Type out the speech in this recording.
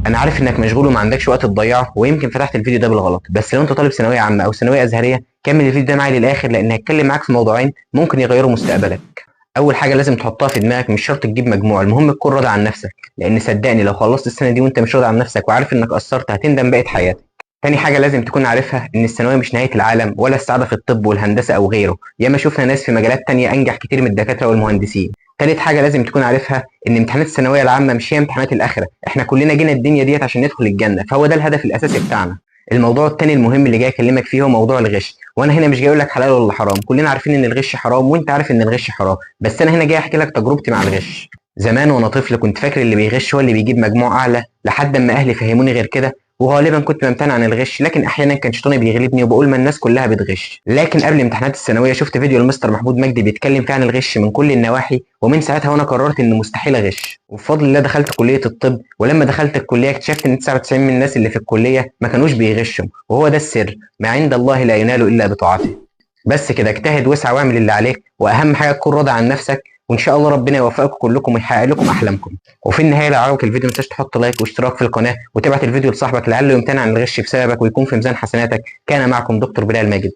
انا عارف انك مشغول وما عندكش وقت تضيعه، ويمكن فتحت الفيديو ده بالغلط، بس لو انت طالب ثانويه عامه او ثانويه ازهريه كمل الفيديو ده معايا للاخر، لان هتكلم معاك في موضوعين ممكن يغيروا مستقبلك. اول حاجه لازم تحطها في دماغك، مش شرط تجيب مجموع، المهم تكون راضي عن نفسك، لان صدقني لو خلصت السنه دي وانت مش راضي عن نفسك وعارف انك قصرت هتندم بقية حياتك. تاني حاجه لازم تكون عارفها ان الثانويه مش نهايه العالم ولا السعاده في الطب والهندسه او غيره، ياما شفنا ناس في مجالات تانية انجح كتير من الدكاتره والمهندسين. تالت حاجه لازم تكون عارفها ان امتحانات الثانويه العامه مش هي امتحانات الاخره، احنا كلنا جينا الدنيا ديت عشان ندخل الجنه، فهو ده الهدف الاساسي بتاعنا. الموضوع التاني المهم اللي جاي اكلمك فيه هو موضوع الغش، وانا هنا مش جاي اقول لك حلال ولا حرام، كلنا عارفين ان الغش حرام وانت عارف ان الغش حرام، بس انا هنا جاي احكي لك تجربتي مع الغش. زمان وانا طفل كنت فاكر اللي بيغش هو اللي بيجيب مجموع اعلى، لحد اما اهلي فهموني غير كده، وغالبا كنت بمتنع عن الغش، لكن احيانا كان شيطاني بيغلبني وبقول ما الناس كلها بتغش. لكن قبل امتحانات الثانويه شفت فيديو لمستر محمود مجدي بيتكلم فيه عن الغش من كل النواحي، ومن ساعتها وانا قررت ان مستحيل اغش، وبفضل الله دخلت كليه الطب، ولما دخلت الكليه اكتشفت ان 99 من الناس اللي في الكليه ما كانوش بيغشوا، وهو ده السر، ما عند الله لا ينال الا بطاعته. بس كده، اجتهد واسعى واعمل اللي عليك، واهم حاجه تكون راضي عن نفسك، وان شاء الله ربنا يوفقكم كلكم ويحقق لكم احلامكم. وفي النهايه لو عجبك الفيديو ما تنساش تحط لايك واشتراك في القناه، وتبعت الفيديو لصاحبك لعله يمتنع عن الغش بسببك ويكون في ميزان حسناتك. كان معكم دكتور بلال ماجد.